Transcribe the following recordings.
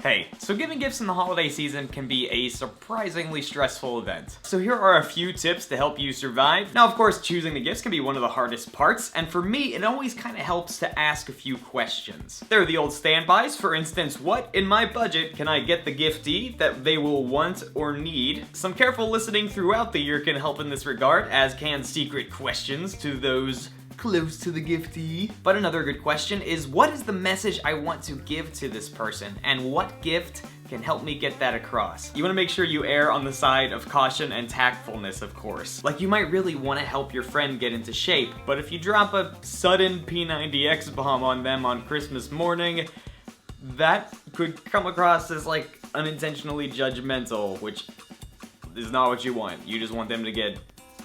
Hey, so giving gifts in the holiday season can be a surprisingly stressful event. So here are a few tips to help you survive. Now, of course, choosing the gifts can be one of the hardest parts, and for me, it always kind of helps to ask a few questions. There are the old standbys, for instance, what in my budget can I get the giftee that they will want or need? Some careful listening throughout the year can help in this regard, as can secret questions to those close to the giftee. But another good question is, what is the message I want to give to this person, and what gift can help me get that across? You want to make sure you err on the side of caution and tactfulness, of course. Like, you might really want to help your friend get into shape, but if you drop a sudden P90X bomb on them on Christmas morning, that could come across as like unintentionally judgmental, which is not what you want. You just want them to get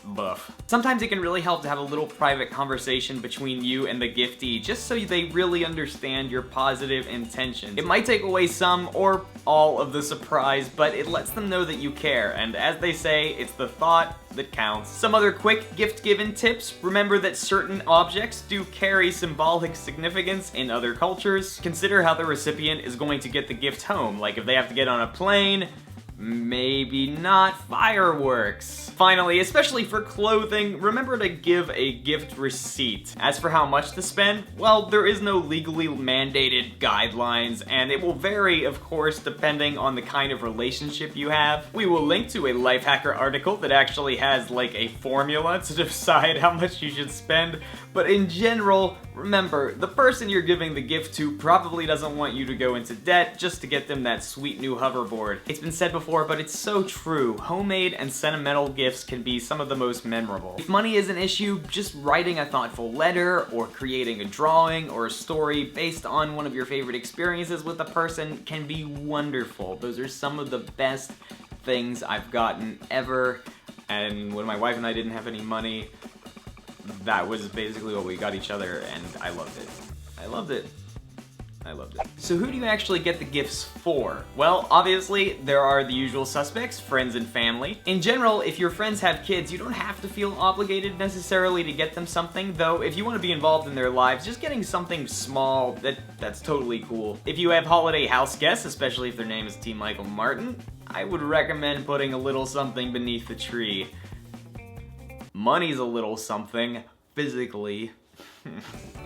buff. Sometimes it can really help to have a little private conversation between you and the giftee, just so they really understand your positive intentions. It might take away some or all of the surprise, but it lets them know that you care, and as they say, it's the thought that counts. Some other quick gift-giving tips: remember that certain objects do carry symbolic significance in other cultures. Consider how the recipient is going to get the gift home, like if they have to get on a plane, maybe not fireworks. Finally, especially for clothing, remember to give a gift receipt. As for how much to spend, well, there is no legally mandated guidelines, and it will vary, of course, depending on the kind of relationship you have. We will link to a Lifehacker article that actually has like a formula to decide how much you should spend, but in general, remember, the person you're giving the gift to probably doesn't want you to go into debt just to get them that sweet new hoverboard. It's been said before, but it's so true. Homemade and sentimental gifts can be some of the most memorable. If money is an issue, just writing a thoughtful letter or creating a drawing or a story based on one of your favorite experiences with a person can be wonderful. Those are some of the best things I've gotten ever, and when my wife and I didn't have any money, that was basically what we got each other, and I loved it. I loved it. I loved it. So who do you actually get the gifts for? Well, obviously, there are the usual suspects, friends and family. In general, if your friends have kids, you don't have to feel obligated necessarily to get them something, though if you want to be involved in their lives, just getting something small, that's totally cool. If you have holiday house guests, especially if their name is T. Michael Martin, I would recommend putting a little something beneath the tree. Money's a little something, physically.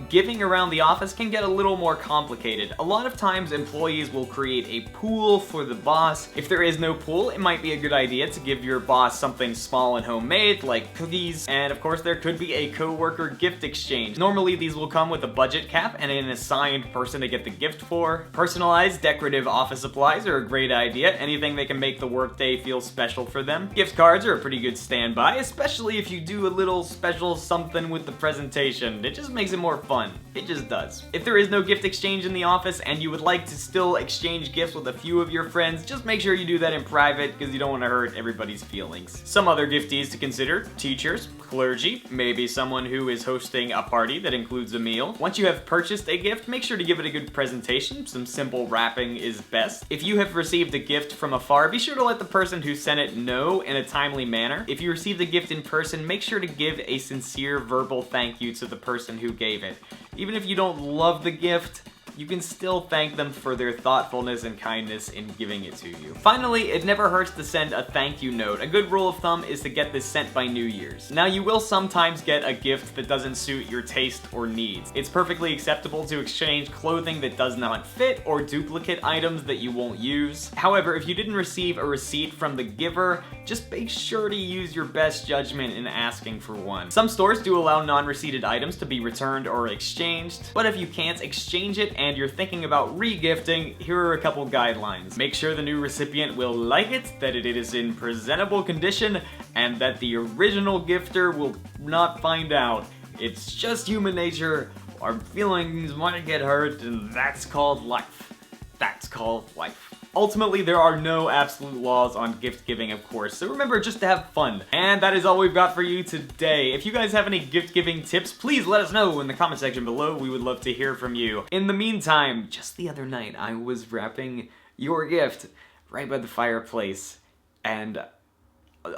Giving around the office can get a little more complicated. A lot of times employees will create a pool for the boss. If there is no pool, it might be a good idea to give your boss something small and homemade, like cookies, and of course there could be a co-worker gift exchange. Normally these will come with a budget cap and an assigned person to get the gift for. Personalized decorative office supplies are a great idea, anything that can make the workday feel special for them. Gift cards are a pretty good standby, especially if you do a little special something with the presentation. It just makes it more fun. It just does. If there is no gift exchange in the office and you would like to still exchange gifts with a few of your friends, just make sure you do that in private because you don't want to hurt everybody's feelings. Some other giftees to consider: teachers, clergy, maybe someone who is hosting a party that includes a meal. Once you have purchased a gift, make sure to give it a good presentation. Some simple wrapping is best. If you have received a gift from afar, be sure to let the person who sent it know in a timely manner. If you received a gift in person, make sure to give a sincere verbal thank you to the person who gave it. Even if you don't love the gift, you can still thank them for their thoughtfulness and kindness in giving it to you. Finally, it never hurts to send a thank you note. A good rule of thumb is to get this sent by New Year's. Now, you will sometimes get a gift that doesn't suit your taste or needs. It's perfectly acceptable to exchange clothing that does not fit or duplicate items that you won't use. However, if you didn't receive a receipt from the giver, just make sure to use your best judgment in asking for one. Some stores do allow non-receipted items to be returned or exchanged, but if you can't exchange it and you're thinking about re-gifting, here are a couple guidelines. Make sure the new recipient will like it, that it is in presentable condition, and that the original gifter will not find out. It's just human nature. Our feelings might get hurt, and that's called life. That's called life. Ultimately, there are no absolute laws on gift giving, of course, so remember just to have fun. And that is all we've got for you today. If you guys have any gift giving tips, please let us know in the comment section below. We would love to hear from you. In the meantime, just the other night, I was wrapping your gift right by the fireplace, and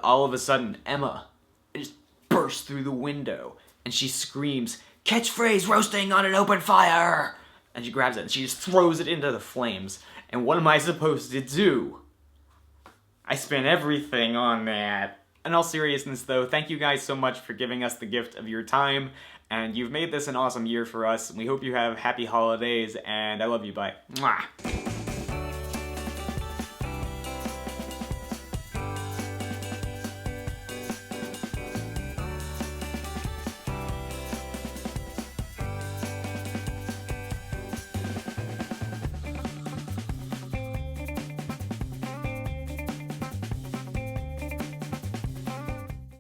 all of a sudden, Emma just bursts through the window, and she screams, "Catchphrase roasting on an open fire!" And she grabs it and she just throws it into the flames. And what am I supposed to do? I spent everything on that. In all seriousness though, thank you guys so much for giving us the gift of your time, and you've made this an awesome year for us. We hope you have happy holidays, and I love you, bye. Mwah.